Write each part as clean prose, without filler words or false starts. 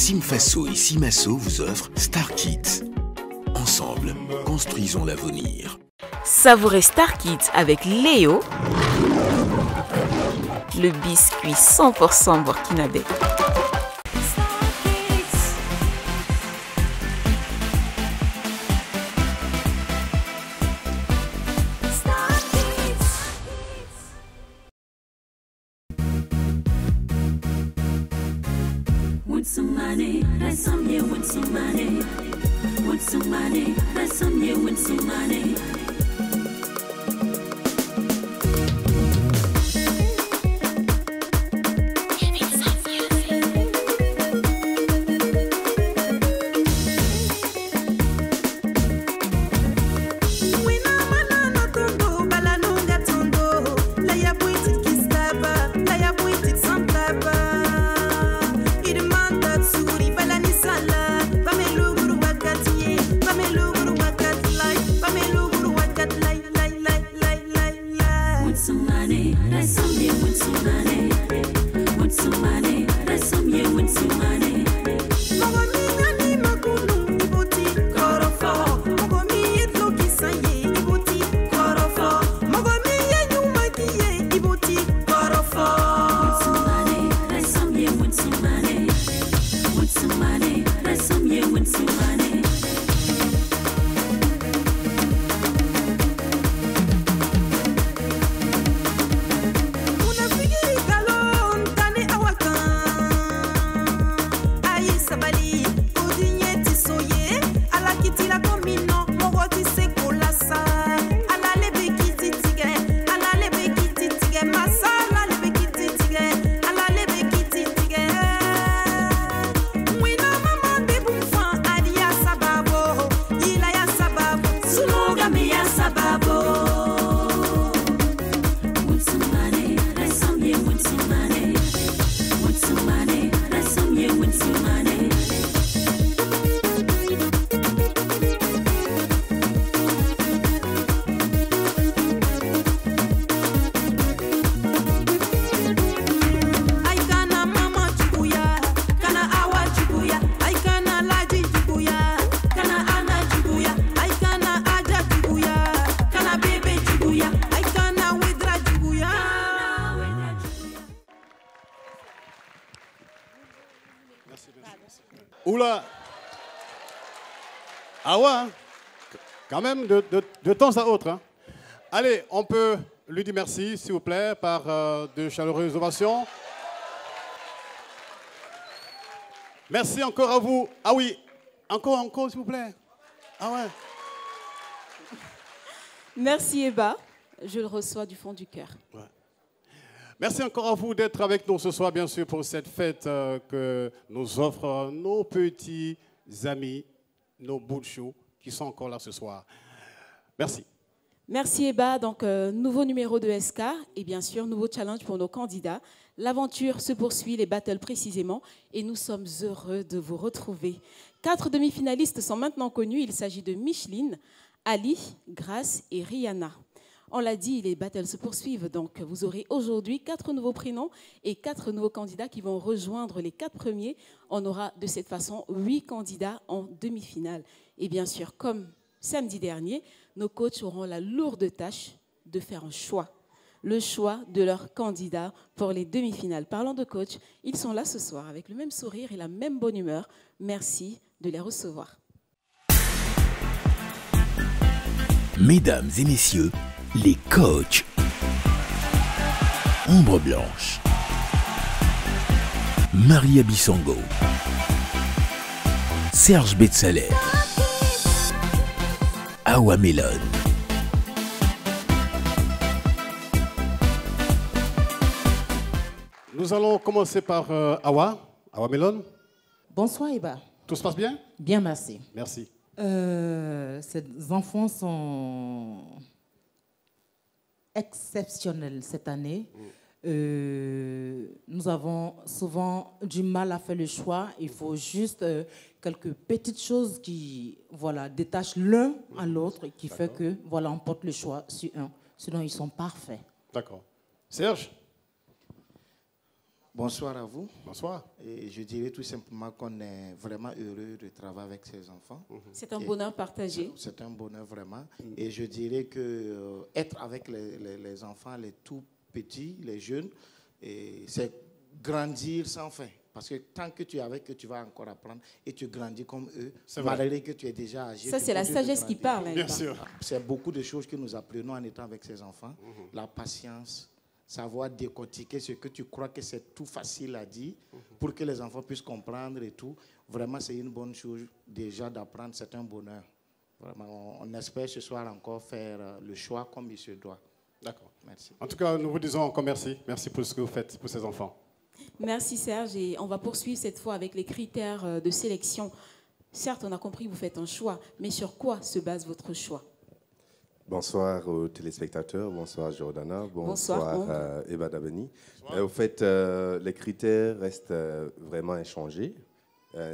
Simfaso et Simaso vous offrent Star Kids. Ensemble, construisons l'avenir. Savourez Star Kids avec Léo, le biscuit 100% burkinabé. Want some money, that's some yeah, want some money. Want some money, that's some yeah, want some money. Oula. Ah ouais, hein. Quand même de temps à autre. Hein. Allez, on peut lui dire merci, s'il vous plaît, par de chaleureuses ovations. Merci encore à vous. Ah oui, encore, s'il vous plaît. Ah ouais. Merci Eba, je le reçois du fond du cœur. Ouais. Merci encore à vous d'être avec nous ce soir, bien sûr, pour cette fête que nous offrent nos petits amis, nos bouts de chou, qui sont encore là ce soir. Merci. Merci Eba. Donc, nouveau numéro de SK et bien sûr, nouveau challenge pour nos candidats. L'aventure se poursuit, les battles précisément, et nous sommes heureux de vous retrouver. 4 demi-finalistes sont maintenant connus. Il s'agit de Micheline, Ali, Grace et Rihanna. On l'a dit, les battles se poursuivent, donc vous aurez aujourd'hui 4 nouveaux prénoms et 4 nouveaux candidats qui vont rejoindre les 4 premiers. On aura de cette façon 8 candidats en demi-finale. Et bien sûr, comme samedi dernier, nos coachs auront la lourde tâche de faire un choix. Le choix de leurs candidats pour les demi-finales. Parlant de coach, ils sont là ce soir avec le même sourire et la même bonne humeur. Merci de les recevoir. Mesdames et messieurs, les coachs. Ombre Blanche. Maria Bissongo. Serge Betsaler. Awa Melon. Nous allons commencer par Awa Melon. Bonsoir Eba. Tout se passe bien? Bien, merci. Merci. Ces enfants sont exceptionnels cette année. Nous avons souvent du mal à faire le choix. Il faut juste quelques petites choses qui détachent l'un à l'autre, qui fait que on porte le choix sur un. Sinon, ils sont parfaits. D'accord. Serge? Bonsoir à vous. Bonsoir. Et je dirais tout simplement qu'on est vraiment heureux de travailler avec ces enfants. C'est un bonheur partagé. C'est un bonheur vraiment. Et je dirais que être avec les enfants, les tout petits, les jeunes, c'est grandir sans fin. Parce que tant que tu es avec eux, tu vas encore apprendre et tu grandis comme eux, malgré que tu es déjà âgé. Ça, c'est la sagesse qui parle. Bien sûr. C'est beaucoup de choses que nous apprenons en étant avec ces enfants. La patience, savoir décortiquer ce que tu crois que c'est tout facile à dire pour que les enfants puissent comprendre et tout. Vraiment, c'est une bonne chose déjà d'apprendre, c'est un bonheur. Vraiment, on espère ce soir encore faire le choix comme il se doit. D'accord. Merci. En tout cas, nous vous disons encore merci. Merci pour ce que vous faites pour ces enfants. Merci Serge, et on va poursuivre cette fois avec les critères de sélection. Certes, on a compris que vous faites un choix, mais sur quoi se base votre choix? Bonsoir aux téléspectateurs, bonsoir Jordana, bonsoir Eva Dabeni. Au fait, les critères restent vraiment inchangés.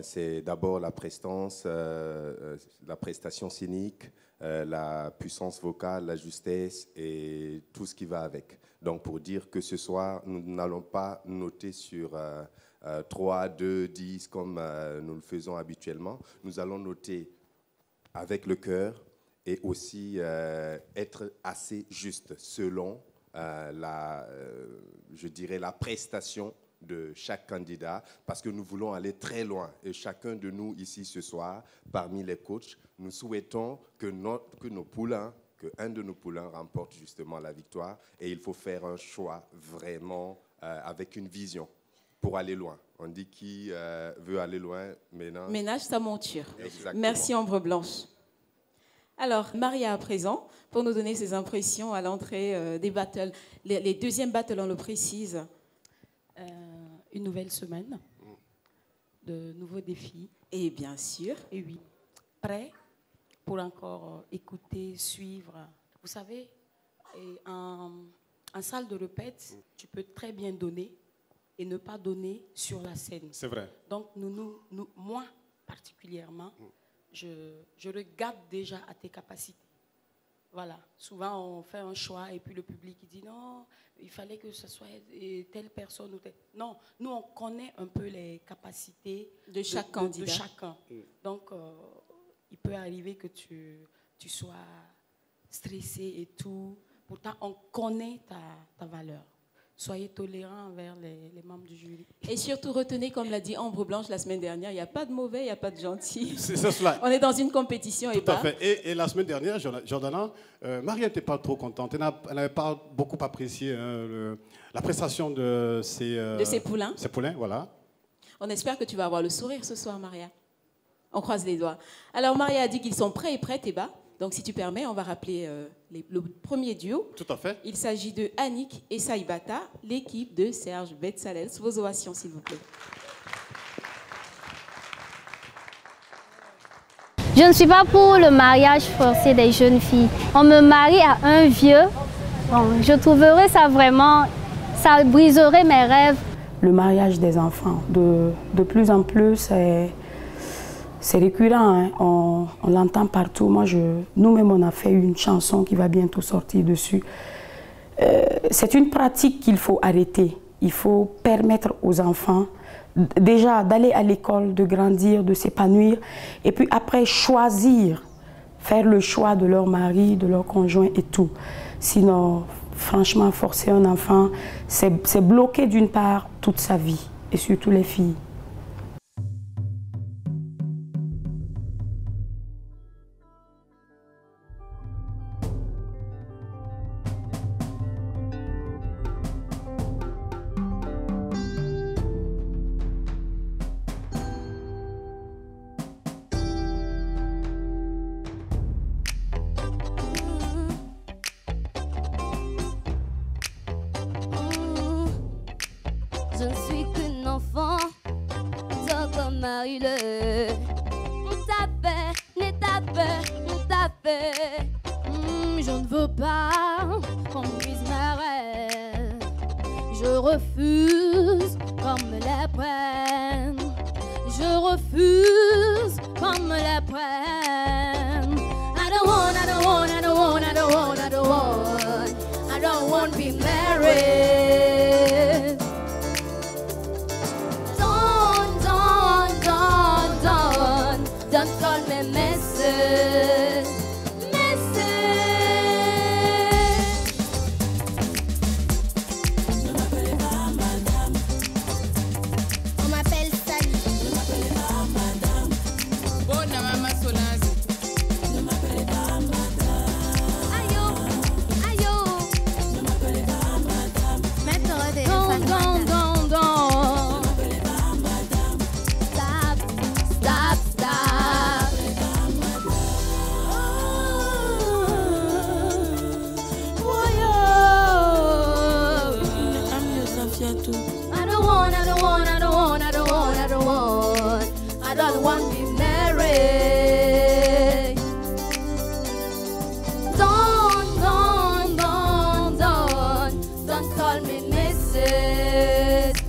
C'est d'abord la prestance, la prestation scénique, la puissance vocale, la justesse et tout ce qui va avec. Donc pour dire que ce soir, nous n'allons pas noter sur 3, 2, 10 comme nous le faisons habituellement. Nous allons noter avec le cœur et aussi être assez juste selon je dirais la prestation de chaque candidat, parce que nous voulons aller très loin. Et chacun de nous ici ce soir, parmi les coachs, nous souhaitons que nos poulains, qu'un de nos poulains remporte justement la victoire. Et il faut faire un choix vraiment avec une vision pour aller loin. On dit qui veut aller loin, ménage sa monture. Exactement. Merci Ambre Blanche. Alors, Maria à présent, pour nous donner ses impressions à l'entrée des battles. Les deuxièmes battles, on le précise. Une nouvelle semaine, de nouveaux défis. Et bien sûr. Et oui, prêt pour encore écouter, suivre. Vous savez, en salle de répète, tu peux très bien donner et ne pas donner sur la scène. C'est vrai. Donc, moi particulièrement, je regarde déjà à tes capacités. Voilà, souvent on fait un choix et puis le public il dit non, il fallait que ce soit telle personne ou telle. Non, nous on connaît un peu les capacités de chaque candidat. De chacun. Donc il peut arriver que tu sois stressé et tout. Pourtant on connaît ta valeur. Soyez tolérants envers les membres du jury. Et surtout, retenez, comme l'a dit Ambre Blanche la semaine dernière, il n'y a pas de mauvais, il n'y a pas de gentil. C'est cela. On est dans une compétition. Tout à fait. Et la semaine dernière, Jordana, Maria n'était pas trop contente. Elle n'avait pas beaucoup apprécié la prestation de ses poulains. Ses poulains, voilà. On espère que tu vas avoir le sourire ce soir, Maria. On croise les doigts. Alors, Maria a dit qu'ils sont prêts et prêtes, Eba. Donc, si tu permets, on va rappeler le premier duo. Tout à fait. Il s'agit de Annick et Saïbata, l'équipe de Serge Betsalels. Vos ovations, s'il vous plaît. Je ne suis pas pour le mariage forcé des jeunes filles. On me marie à un vieux. Bon, je trouverais ça vraiment... Ça briserait mes rêves. Le mariage des enfants, de plus en plus, c'est récurrent, hein. On l'entend partout. Nous-mêmes, on a fait une chanson qui va bientôt sortir dessus. C'est une pratique qu'il faut arrêter. Il faut permettre aux enfants déjà d'aller à l'école, de grandir, de s'épanouir, et puis après choisir, faire le choix de leur mari, de leur conjoint et tout. Sinon, franchement, forcer un enfant, c'est bloquer d'une part toute sa vie, et surtout les filles. Je ne suis qu'une enfant, donc comme Marie-le. N'est ta paix. Je ne veux pas qu'on brise mes rêves. Je refuse qu'on me les prenne. Je refuse qu'on me les prenne. I don't want to be married. don't want to be married. Don't call me Mrs.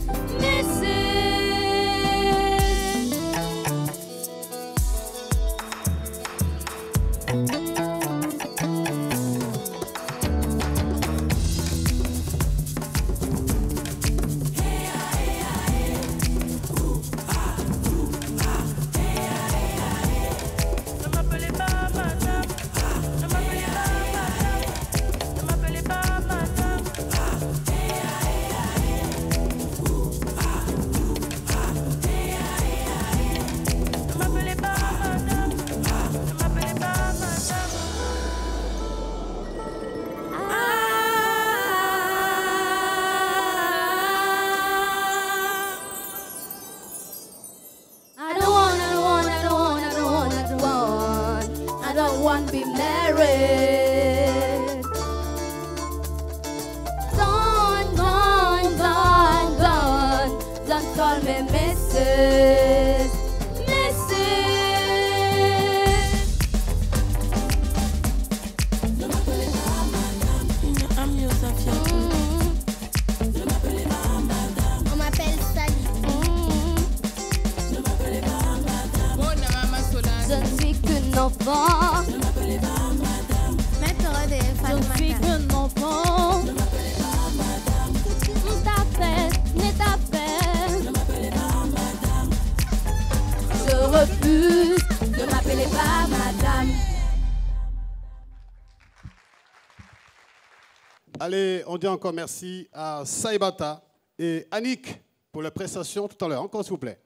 Allez, on dit encore merci à Saibata et Annick pour la prestation tout à l'heure. Encore s'il vous plaît.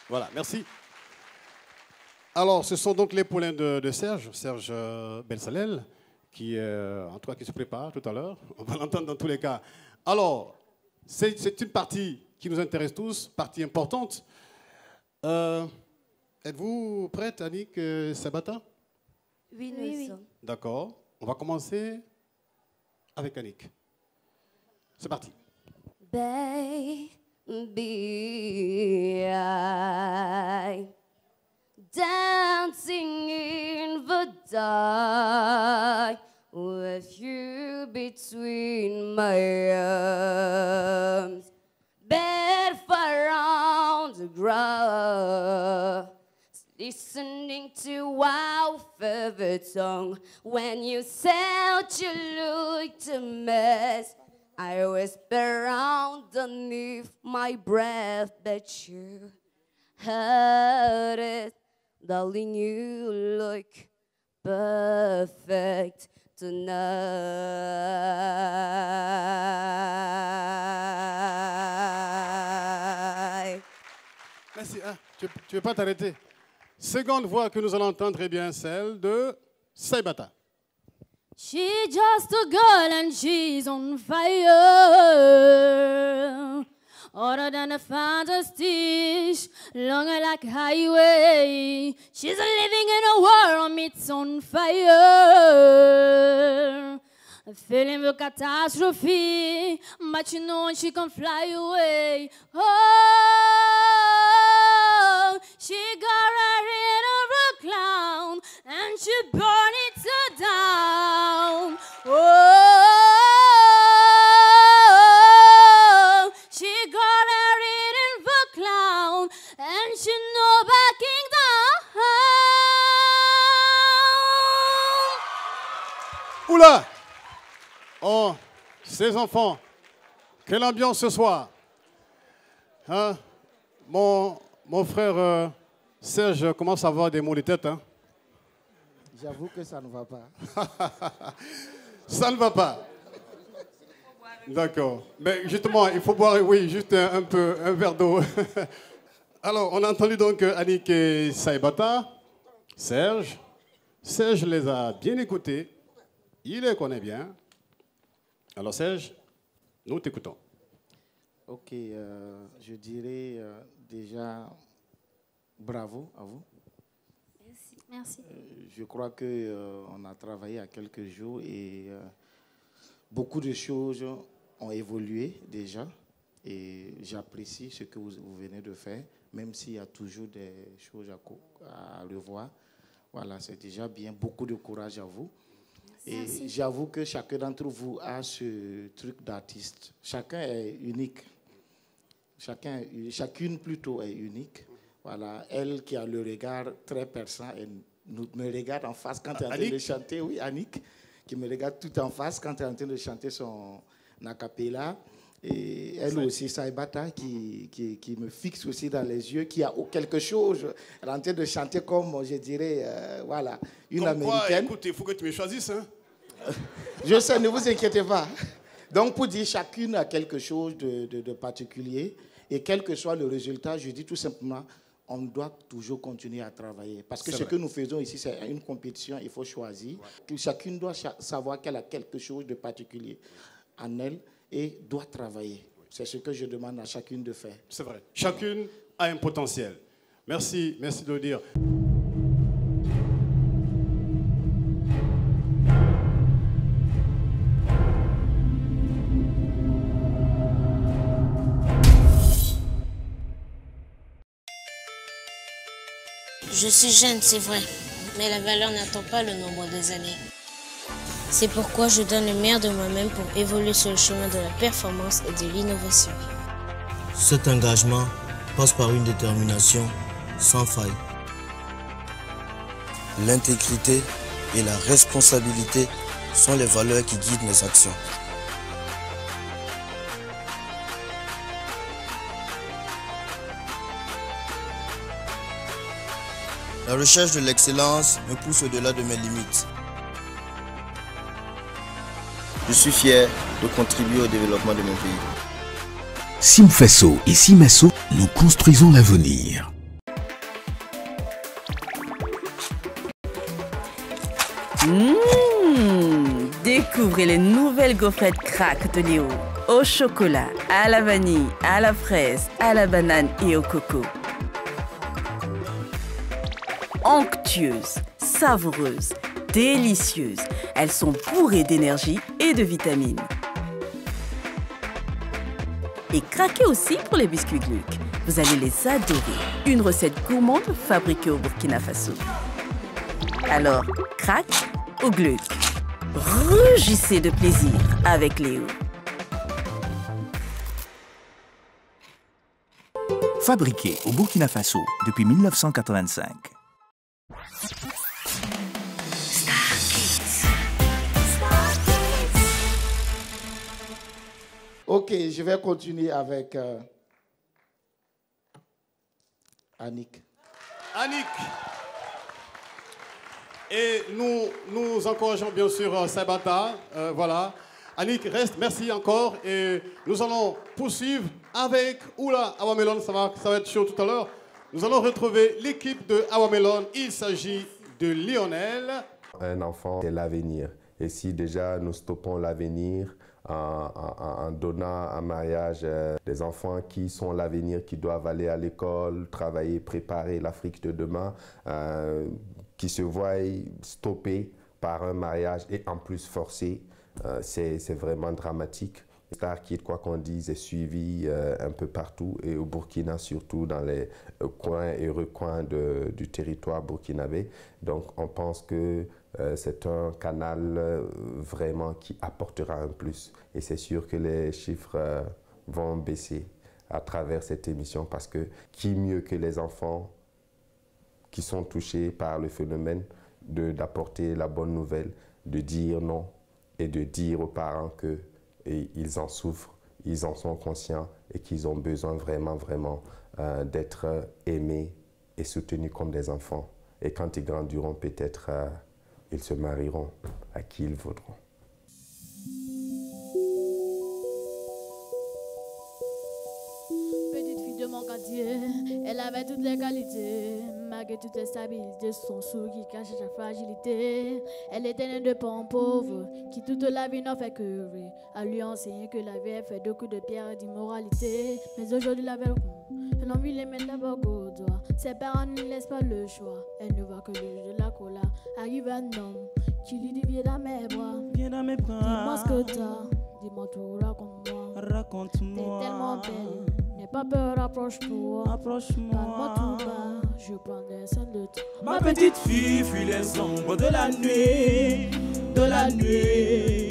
Voilà, merci. Alors, ce sont donc les poulains de Serge Belsalel, qui se prépare tout à l'heure. On va l'entendre dans tous les cas. Alors, c'est une partie qui nous intéresse tous, partie importante. Êtes-vous prête, Annick et Saibata? Oui, nous sommes. D'accord. On va commencer avec Annick. C'est parti. Baby, dancing in the dark with you between my arms, barefoot around the grass, listening to our favorite song. When you said you looked a mess, I whisper underneath my breath that you heard it. Darling, you look perfect tonight. Merci. Ah, tu ne veux pas t'arrêter? Seconde voix que nous allons entendre est bien celle de Saibata. She's just a girl and she's on fire. Other than a fantasy, longer like a highway. She's living in a world, it's on fire. Feeling the catastrophe, but you know she can fly away. Oh, she got her head of a clown, and she burned it down. Oh, she got her head in the clown, and she no backing down. Oula! Oh, ces enfants, quelle ambiance ce soir. Hein? Mon frère Serge commence à avoir des maux de tête. Hein? J'avoue que ça ne va pas. Ça ne va pas. D'accord. Mais justement, il faut boire, oui, juste un verre d'eau. Alors, on a entendu donc Annick et Saibata, Serge. Serge les a bien écoutés. Il les connaît bien. Alors Serge, nous t'écoutons. Ok, je dirais déjà bravo à vous. Merci. Je crois qu'on a travaillé à quelques jours et beaucoup de choses ont évolué déjà. Et j'apprécie ce que vous venez de faire. même s'il y a toujours des choses à revoir. Voilà, c'est déjà bien. Beaucoup de courage à vous. Et j'avoue que chacun d'entre vous a ce truc d'artiste. Chacun est unique. Chacune plutôt est unique. Voilà, elle qui a le regard très perçant, elle me regarde en face quand elle est en train de chanter. Oui, Annick, qui me regarde tout en face quand elle est en train de chanter son a cappella. Et elle aussi, Saibata, qui me fixe aussi dans les yeux, qui a quelque chose. Elle est en train de chanter comme, je dirais, voilà, une comme américaine. Quoi, écoute, il faut que tu me choisisses. Hein? Je sais, ne vous inquiétez pas. Donc, pour dire, chacune a quelque chose de particulier. Et quel que soit le résultat, je dis tout simplement, on doit toujours continuer à travailler. Parce que ce que nous faisons ici, c'est une compétition, il faut choisir. Ouais. Chacune doit savoir qu'elle a quelque chose de particulier en elle et doit travailler. C'est ce que je demande à chacune de faire. C'est vrai. Chacune a un potentiel. Merci de le dire. Je suis jeune, c'est vrai, mais la valeur n'attend pas le nombre des années. C'est pourquoi je donne le meilleur de moi-même pour évoluer sur le chemin de la performance et de l'innovation. Cet engagement passe par une détermination sans faille. L'intégrité et la responsabilité sont les valeurs qui guident mes actions. La recherche de l'excellence me pousse au-delà de mes limites. Je suis fier de contribuer au développement de mon pays. Simfesso et Simasso, nous construisons l'avenir. Découvrez les nouvelles gaufrettes crack de Léo. Au chocolat, à la vanille, à la fraise, à la banane et au coco. Onctueuses, savoureuses, délicieuses. Elles sont bourrées d'énergie et de vitamines. Et craquez aussi pour les biscuits Gluck. Vous allez les adorer. Une recette gourmande fabriquée au Burkina Faso. Alors, craque ou Gluck. Rugissez de plaisir avec Léo. Fabriqué au Burkina Faso depuis 1985. Ok, je vais continuer avec Annick. Annick. Et nous encourageons bien sûr Saibata. Voilà. Annick, reste, merci encore. Et nous allons poursuivre avec Oula Awamelon. Ça va être chaud tout à l'heure. Nous allons retrouver l'équipe de Awamelon. Il s'agit de Lionel. Un enfant, c'est l'avenir. Et si déjà nous stoppons l'avenir en donnant un mariage des enfants qui sont l'avenir, qui doivent aller à l'école, travailler, préparer l'Afrique de demain, qui se voient stoppés par un mariage et en plus forcé, c'est vraiment dramatique. Star Kid, quoi qu'on dise, est suivi un peu partout et au Burkina, surtout dans les coins et recoins du territoire burkinabé. Donc on pense que c'est un canal vraiment qui apportera un plus. Et c'est sûr que les chiffres vont baisser à travers cette émission parce que qui mieux que les enfants qui sont touchés par le phénomène d'apporter la bonne nouvelle, de dire non et de dire aux parents qu'ils en souffrent, ils en sont conscients et qu'ils ont besoin vraiment d'être aimés et soutenus comme des enfants. Et quand ils grandiront, peut-être ils se marieront à qui ils voudront. Petite fille de mon quartier, elle avait toutes les qualités, malgré toute l'instabilité, son sourire qui cachait sa fragilité. Elle était née de parents pauvres, qui toute la vie n'ont fait que rire, à lui enseigner que la vie est faite de coups de pierre et d'immoralité. Mais aujourd'hui la belle elle a envie de les mettre d'abord au doigt. Ses parents ne laissent pas le choix. Elle ne voit que le jeu de la cola. Arrive un homme qui lui dit viens dans mes bras. Viens dans mes bras. Dis-moi ce que t'as. Dis-moi tout, raconte-moi. Raconte-moi. T'es tellement belle. pas peur, approche-toi. Approche-moi. Calme-moi tout bas, je prends des scènes de toi. Ma petite fille fuit les ombres de la nuit, de la nuit.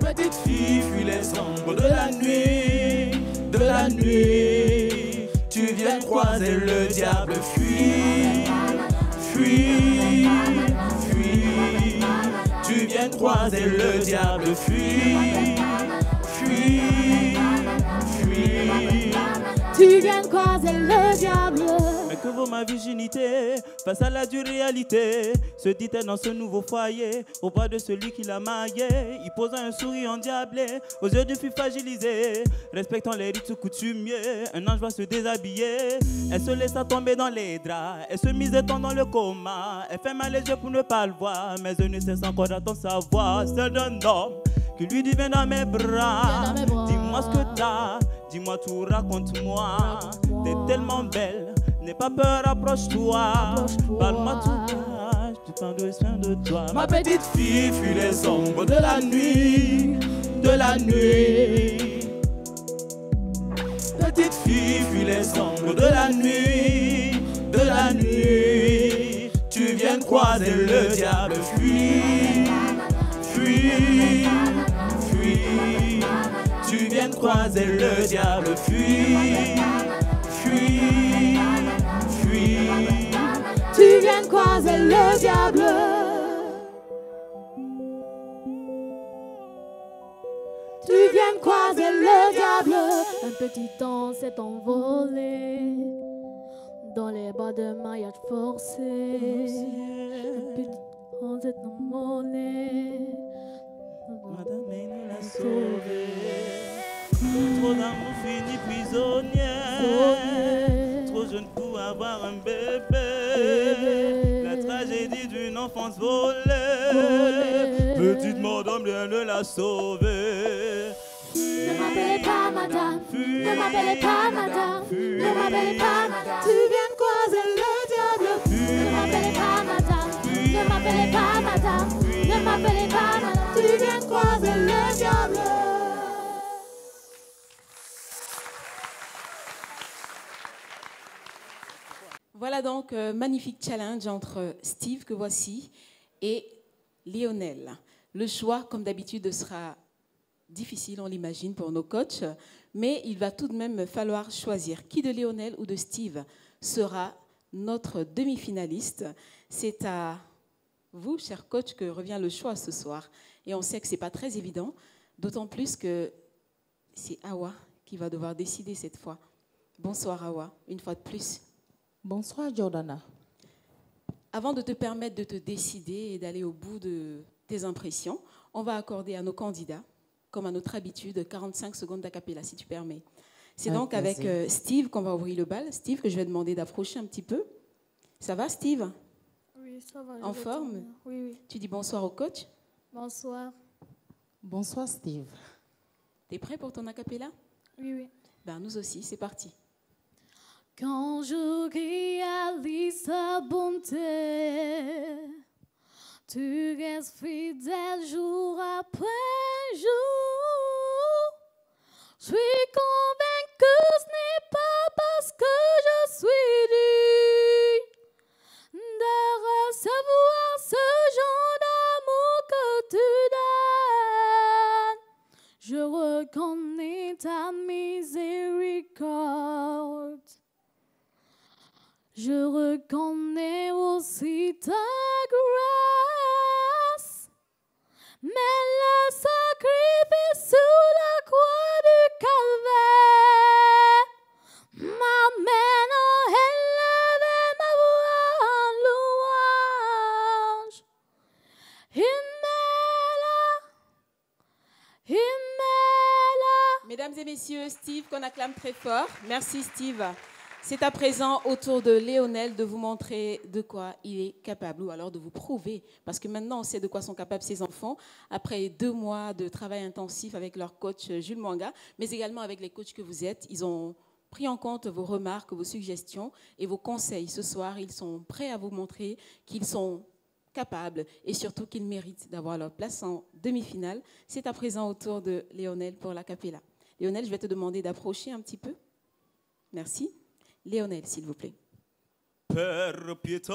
Petite fille fuit les ombres de la nuit, de la nuit. Tu viens croiser le diable, fuis, fuis, fuis. Tu viens croiser le diable, fuis, fuis, fuis. Tu viens croiser le diable. Mais que vaut ma virginité face à la dure réalité? Se dit-elle dans ce nouveau foyer, au bras de celui qui l'a maillé. Il posa un sourire endiablé, aux yeux de fille fragilisée. Respectant les rites coutumiers, un ange va se déshabiller. Elle se laissa tomber dans les draps, elle se mise tant dans le coma. Elle fait mal les yeux pour ne pas le voir, mais je ne cesse encore d'attendre sa voix. C'est d'un homme qui lui dit viens dans mes bras. Dis-moi ce que t'as, dis-moi tout, raconte-moi. T'es tellement belle, n'aie pas peur, approche-toi. Parle-moi tout bas, je prends soin de toi. Ma petite fille fuit les ombres de la nuit, de la nuit. Petite fille fuit les ombres de la nuit, de la nuit. Tu viens croiser le diable, fuis, fuis, fuis. Tu viens croiser le diable, fuis, fuis, fuis. Tu viens croiser le diable. Tu viens croiser le diable. Un petit temps s'est envolé dans les bas de maillage forcé. Un petit temps s'est envolé. Madame nous l'a sauvé. Trop d'amour fini prisonnière. Trop jeune pour avoir un bébé. La tragédie d'une enfance volée. Petite madame viens la sauver. Ne m'appelez pas madame, ne m'appelez pas madame, ne m'appelez pas madame. Tu viens croiser le diable. Ne m'appelez pas madame, ne m'appelez pas madame, ne m'appelez pas madame. Tu viens croiser le diable. Voilà donc un magnifique challenge entre Steve, que voici, et Lionel. Le choix, comme d'habitude, sera difficile, on l'imagine, pour nos coachs, mais il va tout de même falloir choisir qui de Lionel ou de Steve sera notre demi-finaliste. C'est à vous, chers coachs, que revient le choix ce soir. Et on sait que ce n'est pas très évident, d'autant plus que c'est Awa qui va devoir décider cette fois. Bonsoir Awa, une fois de plus. Bonsoir Jordana. Avant de te permettre de te décider et d'aller au bout de tes impressions, on va accorder à nos candidats, comme à notre habitude, 45 secondes d'acapella, si tu permets. C'est donc avec Steve qu'on va ouvrir le bal. Steve, que je vais demander d'approcher un petit peu. Ça va, Steve? Oui, ça va. En forme? Oui, oui. Tu dis bonsoir au coach? Bonsoir. Bonsoir, Steve. T'es prêt pour ton acapella? Oui, oui. Ben, nous aussi, c'est parti. Quand je réalise ta bonté, tu restes fidèle jour après jour. Je suis convaincue que ce n'est pas parce que je suis digne de recevoir ce genre d'amour que tu donnes. Je reconnais ta miséricorde. Je reconnais aussi ta grâce, mais le sacrifice sous la croix du calvaire m'amène à élever ma voix en louange. Mesdames et messieurs, Steve qu'on acclame très fort. Merci Steve. C'est à présent au tour de Lionel de vous montrer de quoi il est capable, ou alors de vous prouver, parce que maintenant on sait de quoi sont capables ces enfants, après 2 mois de travail intensif avec leur coach Jules Mwanga, mais également avec les coachs que vous êtes. Ils ont pris en compte vos remarques, vos suggestions et vos conseils. Ce soir, ils sont prêts à vous montrer qu'ils sont capables et surtout qu'ils méritent d'avoir leur place en demi-finale. C'est à présent au tour de Lionel pour l'acapella. Léonel, je vais te demander d'approcher un petit peu. Merci. Léonel, s'il vous plaît. Per pietà,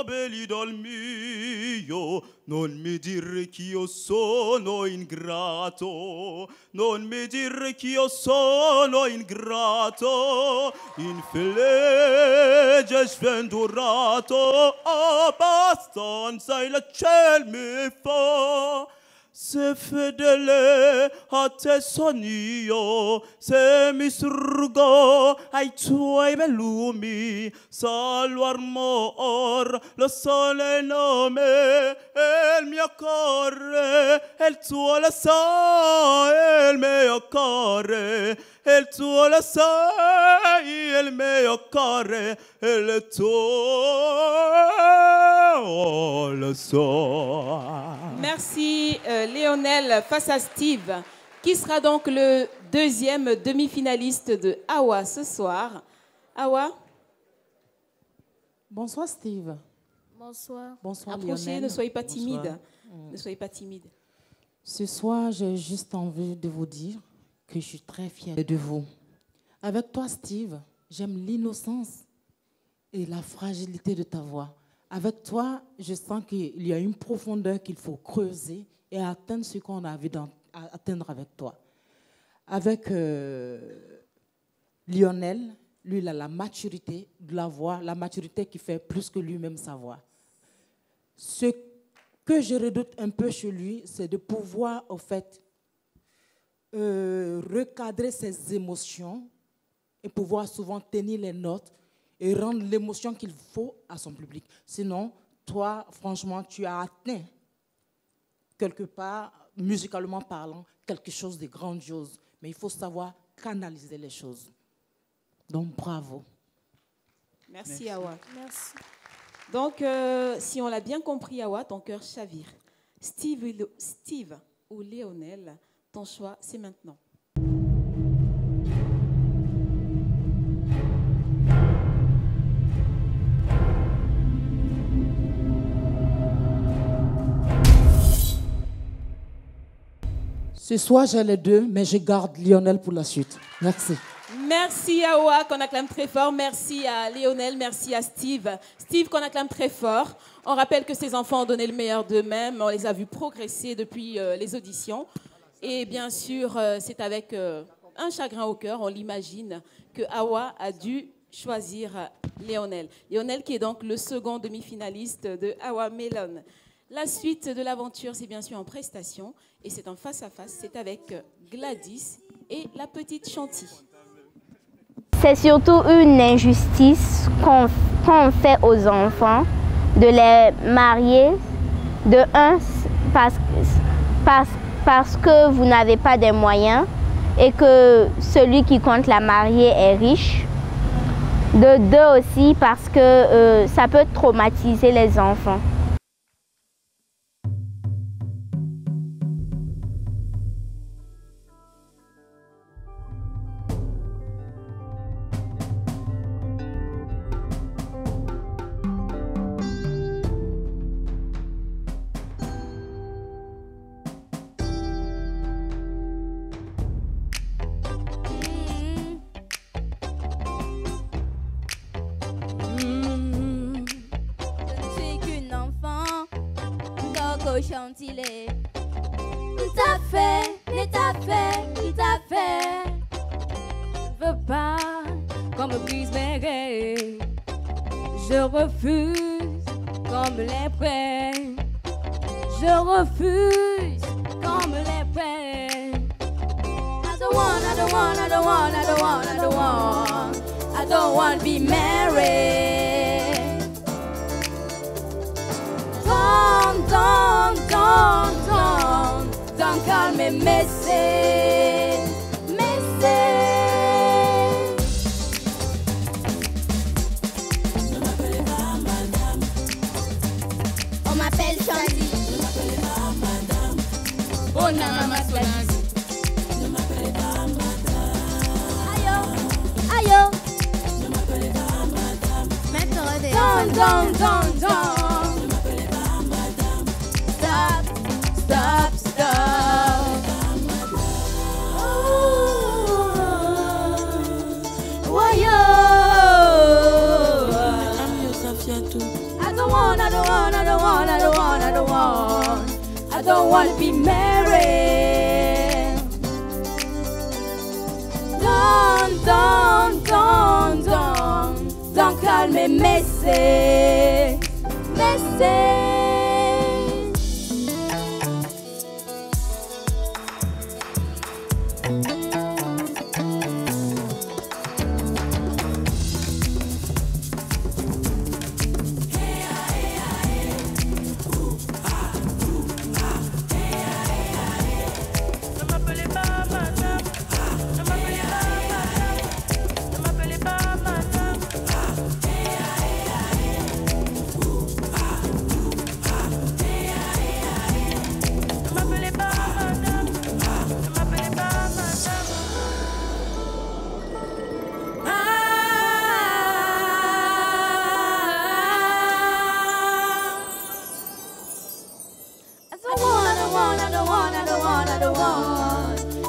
belli mio, non mi dire ch'io sono ingrato, non mi dire ch'io sono ingrato, infelice sventurato, abbastanza il ciel mi fa. Se fedele a te son io, se mi surgo ai tuoi melumi, salvo amor, lo sole il nome, e il mio cuore, e il tuo lo sai, il mio cuore, e il tuo lo sai, il mio cuore, e il tuo lo so. Merci Léonel face à Steve, qui sera donc le deuxième demi-finaliste de Awa ce soir. Awa. Bonsoir Steve. Bonsoir. Bonsoir Approchez, Lionel. ne soyez pas timide. Bonsoir. Ne soyez pas timide. Ce soir, j'ai juste envie de vous dire que je suis très fière de vous. Avec toi Steve, j'aime l'innocence et la fragilité de ta voix. Avec toi, je sens qu'il y a une profondeur qu'il faut creuser et atteindre ce qu'on a envie d'atteindre avec toi. Avec Lionel, lui, il a la maturité de la voix, la maturité qui fait plus que lui-même sa voix. Ce que je redoute un peu chez lui, c'est de pouvoir, au fait, recadrer ses émotions et pouvoir souvent tenir les notes et rendre l'émotion qu'il faut à son public. Sinon, toi, franchement, tu as atteint, quelque part, musicalement parlant, quelque chose de grandiose. Mais il faut savoir canaliser les choses. Donc, bravo. Merci, Awa. Merci. Donc, si on l'a bien compris, Awa, ton cœur chavire. Steve ou Léonel, ton choix, c'est maintenant. Ce soir, j'ai les deux, mais je garde Lionel pour la suite. Merci. Merci à Awa, qu'on acclame très fort. Merci à Léonel, merci à Steve. Steve, qu'on acclame très fort. On rappelle que ces enfants ont donné le meilleur d'eux-mêmes. On les a vus progresser depuis les auditions. Et bien sûr, c'est avec un chagrin au cœur, on l'imagine, que Awa a dû choisir Léonel. Léonel qui est donc le second demi-finaliste de Awa Melon. La suite de l'aventure, c'est bien sûr en prestation. Et c'est en face-à-face, c'est avec Gladys et la petite Chanty. C'est surtout une injustice qu'on fait aux enfants de les marier de un parce que vous n'avez pas des moyens et que celui qui compte la marier est riche. De deux aussi parce que ça peut traumatiser les enfants. Chantilly. T'as fait, mais t'as fait, il t'a fait. Je veux pas qu'on me puisse m'aider. Je refuse qu'on me les prenne. Je refuse qu'on me les prenne. I don't want, I don't want, I don't want, I don't want, I don't want. I don't want to be married. Don't call me Missy, Missy. Ne m'appelez pas madame. On m'appelle Chanty. Ne m'appelez pas madame. Oh non, ne m'appelez pas madame. Ayo, ayo. Ne m'appelez pas madame. Maintenant, don't. Stop. want to be married. Don't call me Messi.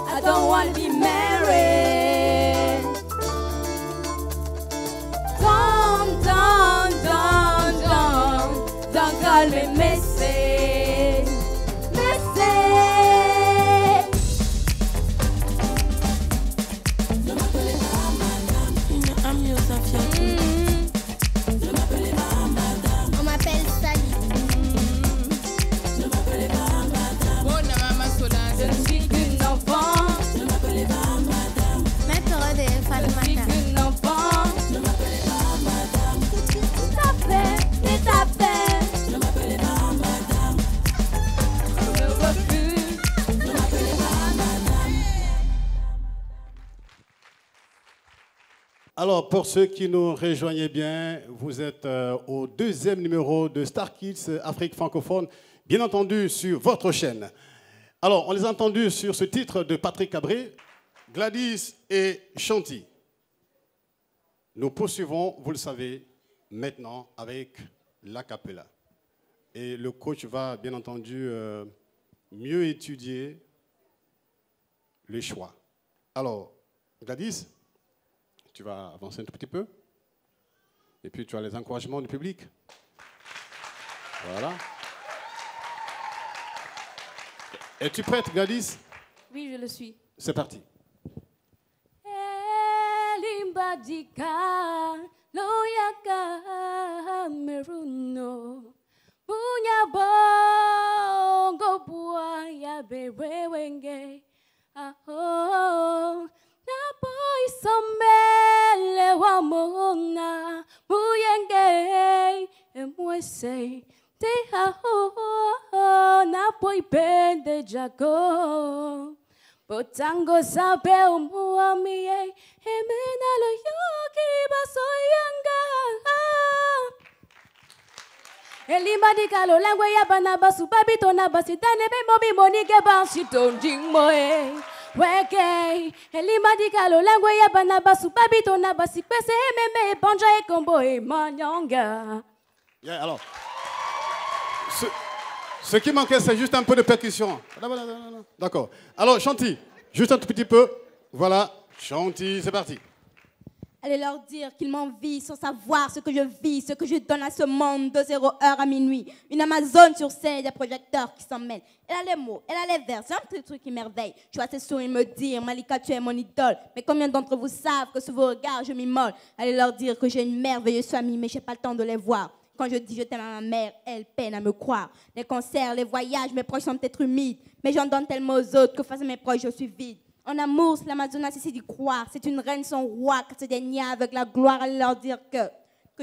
I don't want to be married. Don't call me Messi. On m'appelle Sally. Je ne suis qu'une enfant. Ne m'appelez pas madame. Maître de Fatmata. Je ne suis qu'une enfant. Ne m'appelez pas madame. Tout à fait. Ne m'appelez pas madame. Je refuse. Ne m'appelez pas madame. Alors, pour ceux qui nous rejoignent bien, vous êtes au deuxième numéro de Star Kids Afrique francophone, bien entendu sur votre chaîne. Alors, on les a entendus sur ce titre de Patrick Cabré, Gladys et Chanty. Nous poursuivons, vous le savez, maintenant avec l'acapella. Et le coach va, bien entendu, mieux étudier les choix. Alors, Gladys, tu vas avancer un tout petit peu. Et puis, tu as les encouragements du public. Voilà. Es-tu prête, Gladys? Oui, je le suis. C'est parti. Limbadika, loyaka, meruno, bunya bongo buaya bewewenge, aho, na boy somele wa mona, buyenge, emwese, te aho, na boy bende jago. Potango sabe umuamie, emena lo yoki basoyanga. Elimadika lo langwe ya bana basu babito na basitane be mobi monike bansito jingmoe. Weke, elimadika lo langwe ya bana basu babito na basipese ememe banja e kombo e manyanga. Yeah, alors, ce qui manquait, c'est juste un peu de percussion. D'accord. Alors, Chanty, juste un tout petit peu. Voilà, Chanty, c'est parti. Allez leur dire qu'ils m'envient sans savoir ce que je vis, ce que je donne à ce monde de 0h à minuit. Une Amazone sur scène, des projecteurs qui s'en mêlent. Elle a les mots, elle a les vers, c'est un petit truc qui merveille. Je vois ses sourires me dire, Malika, tu es mon idole. Mais combien d'entre vous savent que sous vos regards, je m'immole? Allez leur dire que j'ai une merveilleuse famille, mais je n'ai pas le temps de les voir. Quand je dis je t'aime à ma mère, elle peine à me croire. Les concerts, les voyages, mes proches sont peut-être humides, mais j'en donne tellement aux autres que face à mes proches, je suis vide. En amour, c'est l'Amazone a cessé d'y croire. C'est une reine sans roi qui se dénie avec la gloire. Allez leur dire que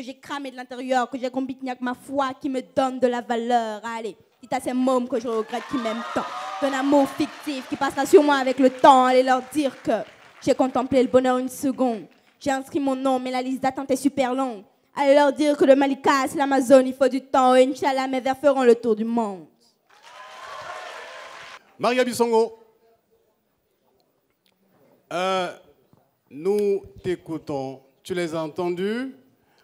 j'ai cramé de l'intérieur, que j'ai combiné avec ma foi qui me donne de la valeur. Allez, dites à ces mômes que je regrette qui m'aiment tant. D'un amour fictif qui passera sur moi avec le temps. Allez leur dire que j'ai contemplé le bonheur une seconde. J'ai inscrit mon nom, mais la liste d'attente est super longue. Allez leur dire que le Malika, c'est l'Amazone, il faut du temps. Et Inch'Allah, mes vers feront le tour du monde. Maria Bissongo, nous t'écoutons. Tu les as entendus.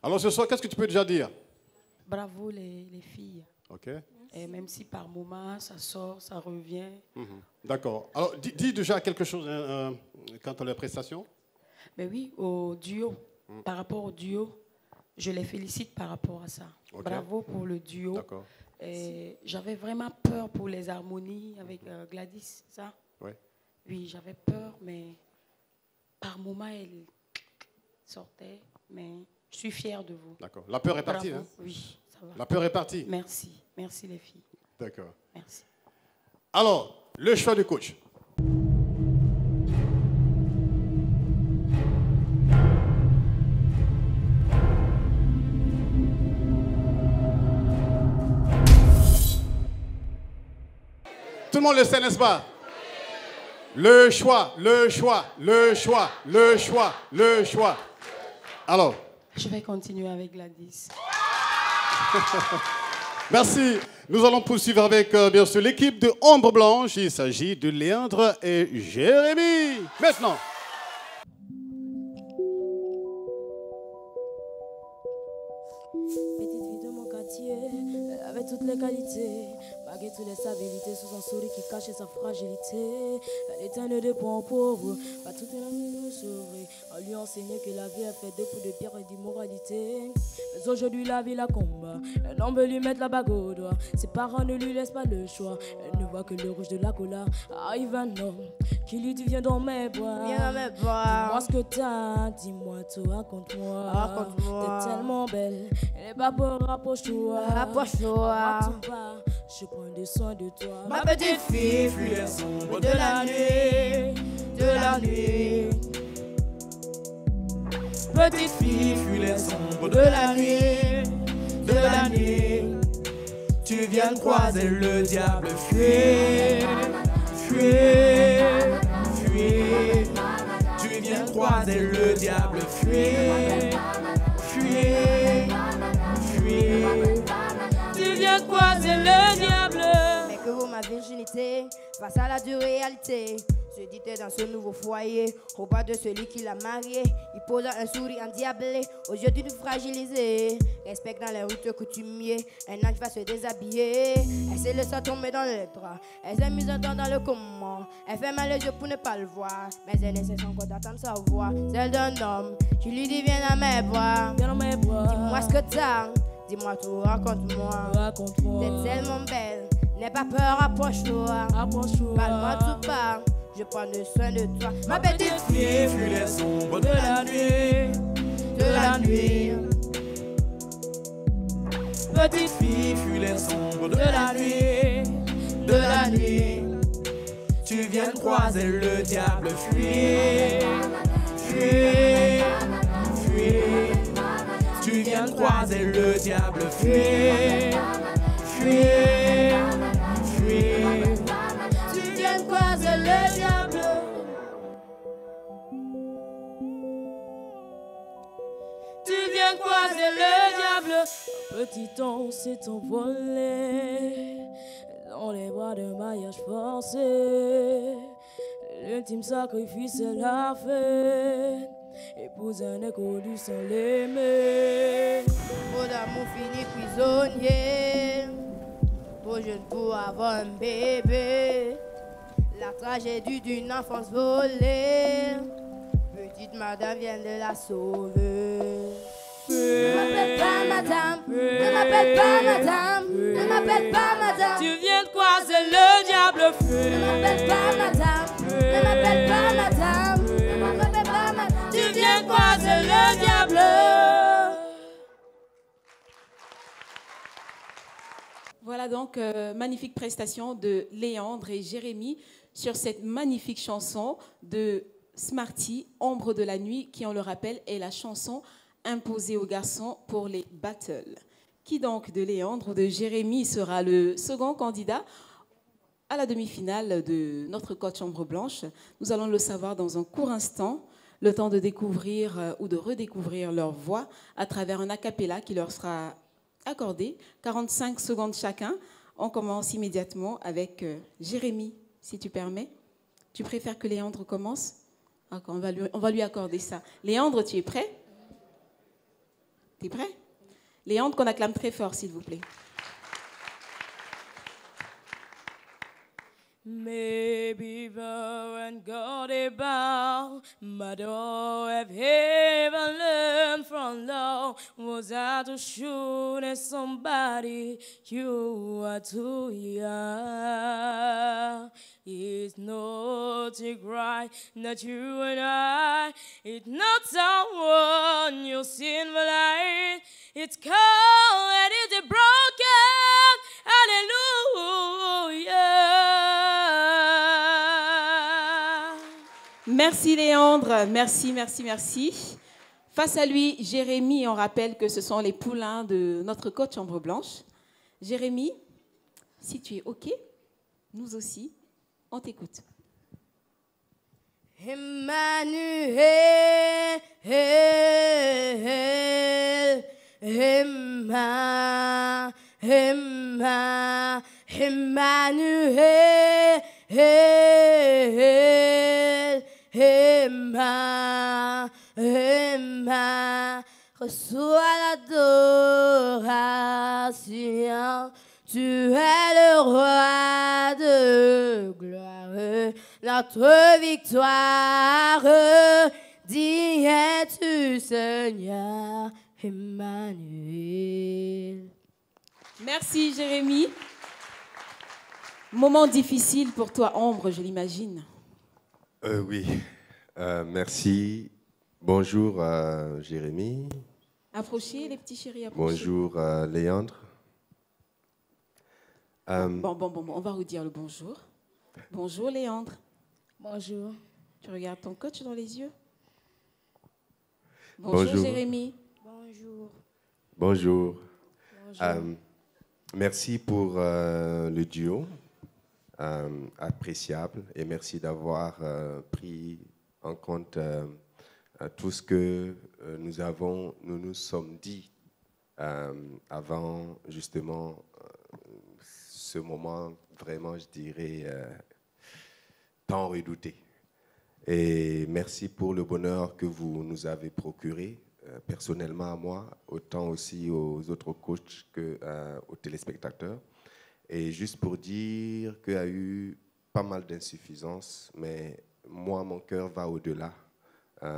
Alors ce soir, qu'est-ce que tu peux déjà dire? Bravo les filles. Ok. Et même si par moment ça sort, ça revient. D'accord. Alors dis déjà quelque chose quant à leurs prestations. Mais oui, au duo. Par rapport au duo, je les félicite par rapport à ça. Okay. Bravo pour le duo. Et j'avais vraiment peur pour les harmonies avec Gladys, ça? Oui. Oui, j'avais peur, mais par moments, elle sortait. Mais je suis fière de vous. D'accord. La peur est partie, hein? Oui, ça va. La peur est partie. Merci. Merci les filles. D'accord. Merci. Alors, le choix du coach. Tout le monde le sait, n'est-ce pas? Le choix, le choix, le choix, le choix, le choix. Alors. Je vais continuer avec Gladys. Merci. Nous allons poursuivre avec, bien sûr, l'équipe de Ombre Blanche. Il s'agit de Léandre et Jérémy. Maintenant. Petite fille de mon quartier, elle avait toutes les qualités. Malgré toutes les habilités, sous son sourire qui cachait sa fragilité. Elle était née de bons pauvres, pas toute la nous sauver. On lui enseignait que la vie est faite de coups de pierre et d'immoralité. Mais aujourd'hui la vie la combat, un homme veut lui mettre la bague au doigt. Ses parents ne lui laissent pas le choix. Elle ne voit que le rouge de la cola. Arrive un homme qui lui dit viens dans mes bras. Viens dans mes bras. Dis-moi ce que t'as, dis-moi tout, raconte-moi. Raconte-moi. T'es tellement belle, elle est pas peur, rapproche-toi. Rapproche-toi. Je prends des soins de toi. Ma petite fille fuit les sombres de la nuit, de la nuit. Petite fille fuit les sombres de la nuit, de la nuit. Tu viens de croiser le diable, fuis, fuis, fuis. Tu viens de croiser le diable, fuis, fuis, fuis. Tu viens de croiser le diable. Mais que vaut ma virginité face à la dure réalité? Se dit-elle dans ce nouveau foyer, au bas de celui qui l'a marié. Il posa un sourire endiablé aux yeux d'une fragilisée. Respecte dans les routes coutumiers, un ange va se déshabiller. Elle se laisse tomber dans le drap, elle s'est mise dans le comment. Elle fait mal les yeux pour ne pas le voir, mais elle ne cesse encore d'attendre sa voix. Celle d'un homme qui lui dit viens dans mes bras. Dis-moi ce que t'as, dis-moi tout, raconte-moi. T'es tellement belle, n'aie pas peur, approche-toi. Parle-moi tout bas, je prends le soin de toi. Ma petite fille fuit les sombres de la nuit, de la nuit. Petite fille fuit les sombres de la nuit, de la nuit. Tu viens de croiser le diable, fuis, fuis, fuis. Tu viens de croiser le diable, fuis, fuis, fuis. Tu viens de croiser le diable. Tu viens de croiser le diable. Un petit ange s'est envolé dans les bras de mariage forcé. L'ultime sacrifice est la fête. Épouse un écho du sang l'aimer. Trop d'amour fini prisonnier, trop jeune pour avoir un bébé. La tragédie d'une enfance volée, petite madame vient de la sauver. Ne m'appelle pas madame, ne m'appelle pas madame, ne m'appelle pas madame. Tu viens de croiser le diable, ne m'appelle pas madame, ne m'appelle pas madame, ne m'appelle pas madame. Tu viens de croiser le diable. Voilà donc magnifique prestation de Léandre et Jérémy sur cette magnifique chanson de Smarty, Ombre de la nuit, qui, on le rappelle, est la chanson imposée aux garçons pour les battles. Qui donc de Léandre ou de Jérémy sera le second candidat à la demi-finale de notre coach Ombre Blanche? Nous allons le savoir dans un court instant, le temps de découvrir ou de redécouvrir leur voix à travers un a cappella qui leur sera accordé, 45 secondes chacun. On commence immédiatement avec Jérémy, si tu permets. Tu préfères que Léandre commence? On va lui accorder ça. Léandre, tu es prêt? Tu es prêt? Léandre, qu'on acclame très fort, s'il vous plaît. Maybe and God about my door have ever learned from love. all was I to shoot at somebody? You are too young. It's not a cry that you and I. It's not someone you seen the light. It's cold and it's broken. Hallelujah. Merci Léandre, merci, merci, merci. Face à lui, Jérémy, on rappelle que ce sont les poulains de notre coach Ombre Blanche. Jérémy, si tu es OK, nous aussi, on t'écoute. Emmanuel, Emmanuel, reçois l'adoration. Tu es le roi de gloire, notre victoire. Dis es-tu Seigneur, Emmanuel. Merci Jérémy. Moment difficile pour toi, Ombre, je l'imagine. Oui, merci. Bonjour Jérémy. Approchez les petits chéris, approchez. Bonjour Léandre. Bon, on va vous dire le bonjour. Bonjour Léandre. Bonjour. Tu regardes ton coach dans les yeux. Bonjour Jérémy. Bonjour. Bonjour. Merci pour le duo, appréciable, et merci d'avoir pris en compte tout ce que nous nous sommes dit avant justement ce moment vraiment, je dirais, tant redouté. Et merci pour le bonheur que vous nous avez procuré, personnellement à moi, autant aussi aux autres coachs qu'aux téléspectateurs. Et juste pour dire qu'il y a eu pas mal d'insuffisances, mais moi, mon cœur va au-delà,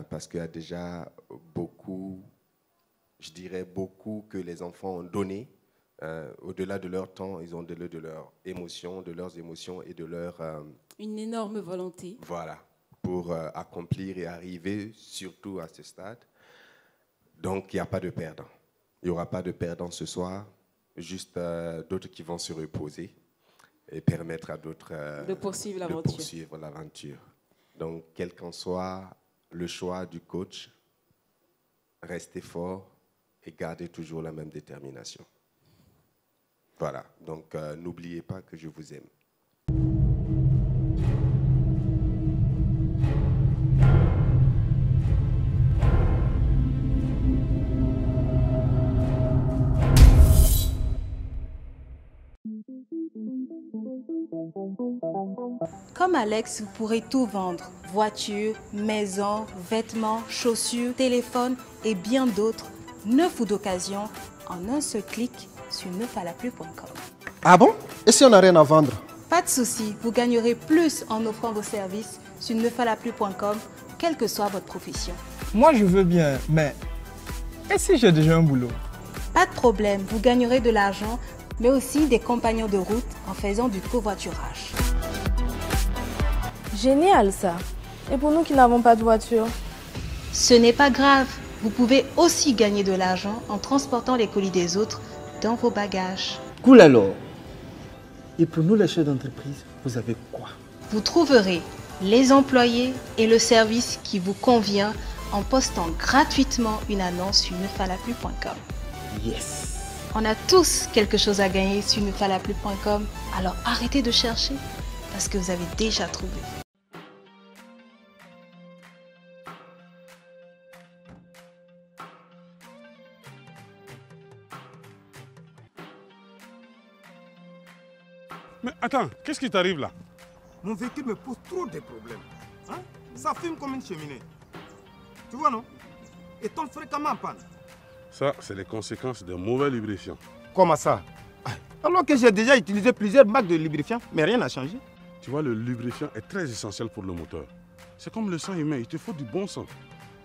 parce qu'il y a déjà beaucoup, je dirais beaucoup, que les enfants ont donné. Au-delà de leur temps, ils ont donné de leurs émotions et de leur... Une énorme volonté. Voilà, pour accomplir et arriver surtout à ce stade. Donc, il n'y a pas de perdant. Il n'y aura pas de perdant ce soir, juste d'autres qui vont se reposer et permettre à d'autres de poursuivre l'aventure. Donc, quel qu'en soit le choix du coach, restez fort et gardez toujours la même détermination. Voilà, donc n'oubliez pas que je vous aime. Comme Alex, vous pourrez tout vendre. Voitures, maisons, vêtements, chaussures, téléphones et bien d'autres. 9 ou d'occasion en un seul clic sur neufalaplus.com. Ah bon? Et si on n'a rien à vendre? Pas de souci, vous gagnerez plus en offrant vos services sur neufalaplus.com, quelle que soit votre profession. Moi je veux bien, mais et si j'ai déjà un boulot? Pas de problème, vous gagnerez de l'argent, mais aussi des compagnons de route en faisant du covoiturage. Génial ça! Et pour nous qui n'avons pas de voiture? Ce n'est pas grave, vous pouvez aussi gagner de l'argent en transportant les colis des autres dans vos bagages. Cool alors. Et pour nous les chefs d'entreprise, vous avez quoi? Vous trouverez les employés et le service qui vous convient en postant gratuitement une annonce sur neufalaplus.com. Yes! On a tous quelque chose à gagner sur neufalaplus.com, alors arrêtez de chercher parce que vous avez déjà trouvé. Mais attends, qu'est-ce qui t'arrive là? Mon véhicule me pose trop de problèmes. Hein? Ça fume comme une cheminée. Tu vois, non? Et tombe fréquemment en panne. Ça, c'est les conséquences d'un mauvais lubrifiant. Comment ça? Alors que j'ai déjà utilisé plusieurs marques de lubrifiant, mais rien n'a changé. Tu vois, le lubrifiant est très essentiel pour le moteur. C'est comme le sang humain, il te faut du bon sang.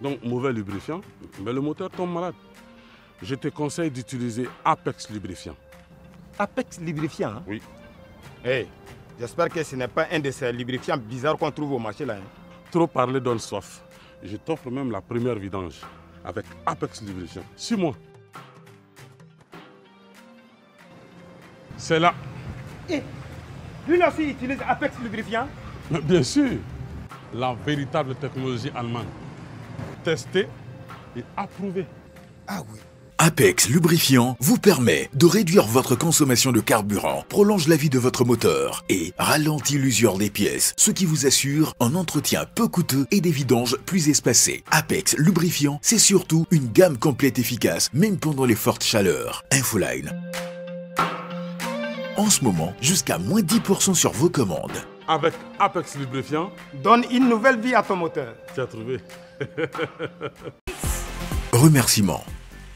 Donc, mauvais lubrifiant, mais le moteur tombe malade. je te conseille d'utiliser Apex Lubrifiant. Apex Lubrifiant, hein? Oui. Hey, j'espère que ce n'est pas un de ces lubrifiants bizarres qu'on trouve au marché là. Hein? Trop parler donne soif. Je t'offre même la première vidange avec Apex Lubrifiant. Suis-moi. C'est là. Et lui là aussi utilise Apex Lubrifiant? Mais bien sûr. La véritable technologie allemande. Testée et approuvée. Ah oui. Apex Lubrifiant vous permet de réduire votre consommation de carburant, prolonge la vie de votre moteur et ralentit l'usure des pièces, ce qui vous assure un entretien peu coûteux et des vidanges plus espacées. Apex Lubrifiant, c'est surtout une gamme complète efficace, même pendant les fortes chaleurs. Infoline. En ce moment, jusqu'à moins 10% sur vos commandes. Avec Apex Lubrifiant, donne une nouvelle vie à ton moteur. Tu as trouvé. Remerciements.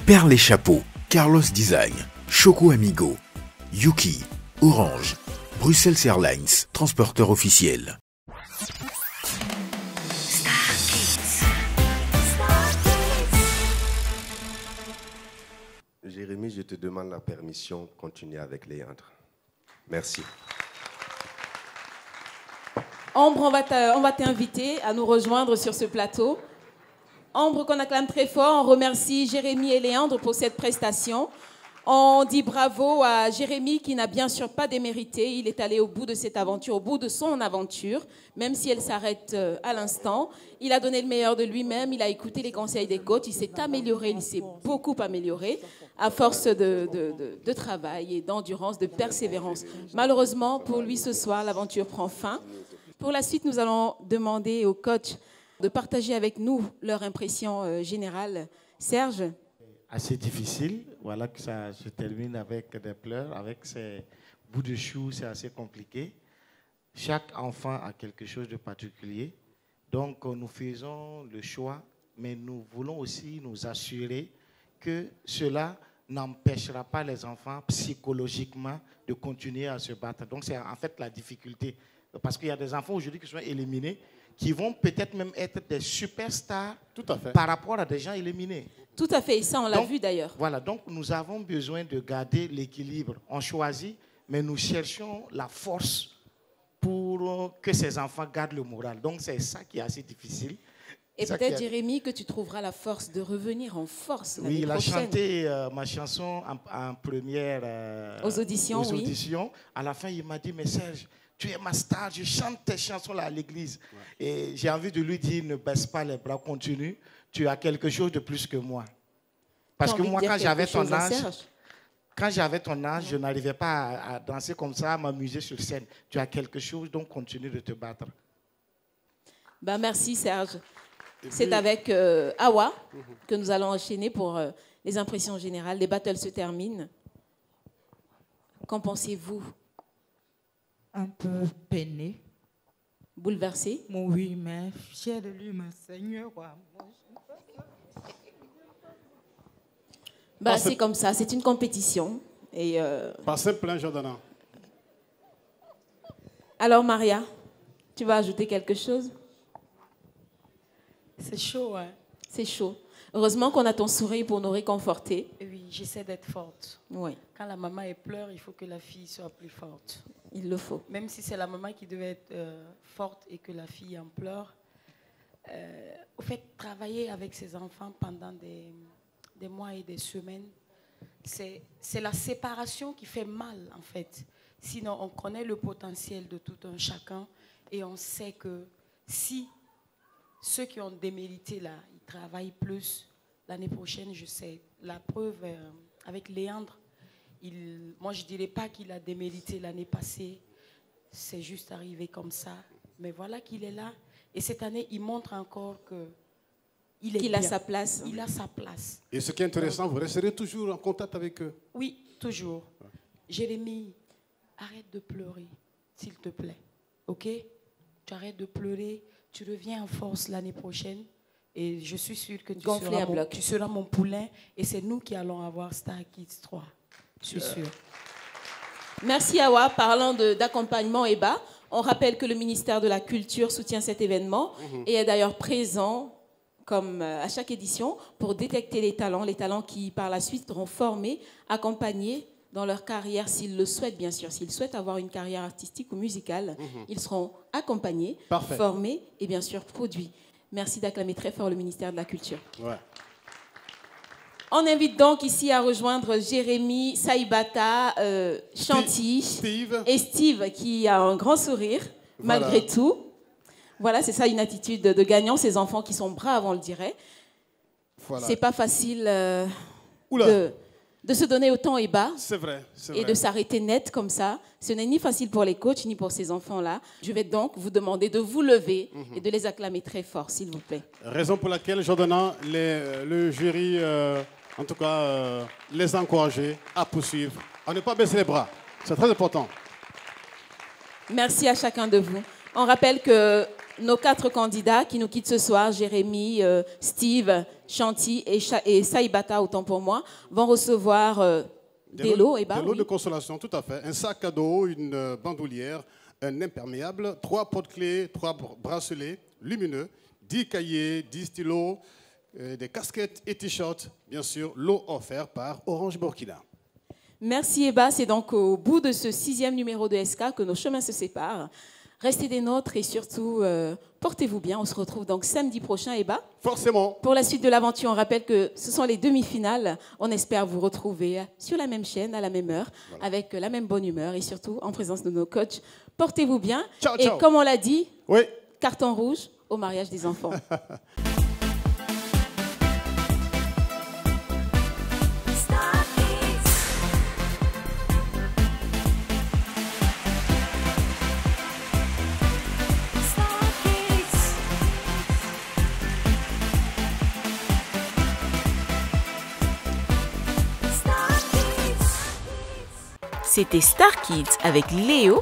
Perles et Chapeaux, Carlos Design, Choco Amigo, Yuki, Orange, Bruxelles Airlines, transporteur officiel. Jérémy, je te demande la permission de continuer avec Léandre. Merci. Ambre, on va t'inviter à nous rejoindre sur ce plateau. Ambre, qu'on acclame très fort. On remercie Jérémy et Léandre pour cette prestation. On dit bravo à Jérémy qui n'a bien sûr pas démérité. Il est allé au bout de cette aventure, au bout de son aventure, même si elle s'arrête à l'instant. Il a donné le meilleur de lui-même, il a écouté les conseils des coachs, il s'est amélioré, il s'est beaucoup amélioré à force de travail et d'endurance, de persévérance. Malheureusement, pour lui ce soir, l'aventure prend fin. Pour la suite, nous allons demander aux coachs de partager avec nous leur impression générale. Serge? Assez difficile, voilà que ça se termine avec des pleurs, avec ces bouts de chou, c'est assez compliqué. Chaque enfant a quelque chose de particulier, donc nous faisons le choix, mais nous voulons aussi nous assurer que cela n'empêchera pas les enfants psychologiquement de continuer à se battre. Donc c'est en fait la difficulté, parce qu'il y a des enfants aujourd'hui qui sont éliminés, qui vont peut-être même être des superstars par rapport à des gens éliminés. Tout à fait, et ça on l'a vu d'ailleurs. Voilà, donc nous avons besoin de garder l'équilibre. On choisit, mais nous cherchons la force pour que ces enfants gardent le moral. Donc c'est ça qui est assez difficile. Et peut-être, Jérémy, que tu trouveras la force de revenir en force l'année prochaine. Oui, il a chanté ma chanson en première aux auditions. Auditions. À la fin, il m'a dit, mais Serge, tu es ma star, je chante tes chansons là à l'église. Ouais. Et j'ai envie de lui dire, ne baisse pas les bras, continue. Tu as quelque chose de plus que moi. Parce que moi, quand j'avais ton âge, je n'arrivais pas à danser comme ça, à m'amuser sur scène. Tu as quelque chose, donc continue de te battre. Ben, merci Serge. C'est avec Awa que nous allons enchaîner pour les impressions générales. Les battles se terminent. Qu'en pensez-vous? Un peu peiné. Bouleversé? Oui, mais fier de lui, mon Seigneur. Bah, c'est comme ça, c'est une compétition. Et Pas simple, hein, Jordana. Alors, Maria, tu vas ajouter quelque chose? C'est chaud, hein? C'est chaud. Heureusement qu'on a ton sourire pour nous réconforter. Oui, j'essaie d'être forte. Oui. Quand la maman pleure, il faut que la fille soit plus forte. Il le faut. Même si c'est la maman qui devait être forte et que la fille en pleure. Au fait, travailler avec ses enfants pendant des mois et des semaines, c'est la séparation qui fait mal, en fait. Sinon, on connaît le potentiel de tout un chacun et on sait que si ceux qui ont démérité là, ils travaillent plus l'année prochaine, je sais. La preuve, avec Léandre, moi je ne dirais pas qu'il a démérité l'année passée, c'est juste arrivé comme ça. Mais voilà qu'il est là. Et cette année, il montre encore qu'il a sa place. Il a sa place. Et ce qui est intéressant, vous resterez toujours en contact avec eux? Oui, toujours. Ouais. Jérémy, arrête de pleurer, s'il te plaît. OK? Tu arrêtes de pleurer. Tu reviens en force l'année prochaine et je suis sûre que tu seras mon poulain et c'est nous qui allons avoir Star Kids 3. Je suis sûre. Merci Awa. Parlant d'accompagnement EBA, on rappelle que le ministère de la Culture soutient cet événement et est d'ailleurs présent comme à chaque édition, pour détecter les talents qui par la suite seront formés, accompagnés dans leur carrière, s'ils le souhaitent bien sûr. S'ils souhaitent avoir une carrière artistique ou musicale, ils seront accompagnés, formés et bien sûr produits. Merci d'acclamer très fort le ministère de la Culture. Ouais. On invite donc ici à rejoindre Jérémy, Saïbata, Chanty et Steve qui a un grand sourire malgré tout. Voilà, c'est ça une attitude de gagnant, ces enfants qui sont braves, on le dirait. Voilà. C'est pas facile de se donner autant et bas et de s'arrêter net comme ça. Ce n'est ni facile pour les coachs ni pour ces enfants-là. Je vais donc vous demander de vous lever et de les acclamer très fort, s'il vous plaît. Raison pour laquelle, Jordana, le jury, en tout cas, les encourager à poursuivre. À ne pas baisser les bras. C'est très important. Merci à chacun de vous. On rappelle que nos 4 candidats qui nous quittent ce soir, Jérémy, Steve, Chanty et Saïbata, autant pour moi, vont recevoir des lots. Des lots de consolation, tout à fait. Un sac à dos, une bandoulière, un imperméable, 3 pots-clés, 3 bracelets lumineux, 10 cahiers, 10 stylos, des casquettes et t-shirts. Bien sûr, lot offert par Orange Burkina. Merci Eba, c'est donc au bout de ce 6e numéro de SK que nos chemins se séparent. Restez des nôtres et surtout, portez-vous bien. On se retrouve donc samedi prochain, Eba. Forcément. Pour la suite de l'aventure, on rappelle que ce sont les demi-finales. On espère vous retrouver sur la même chaîne, à la même heure, avec la même bonne humeur et surtout en présence de nos coachs. Portez-vous bien. Ciao, et ciao. Comme on l'a dit, carton rouge au mariage des enfants. C'était Star Kids avec Léo,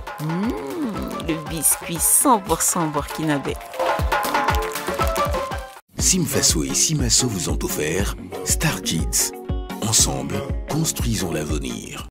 le biscuit 100% burkinabé. Simfaso et Simaso vous ont offert Star Kids. Ensemble, construisons l'avenir.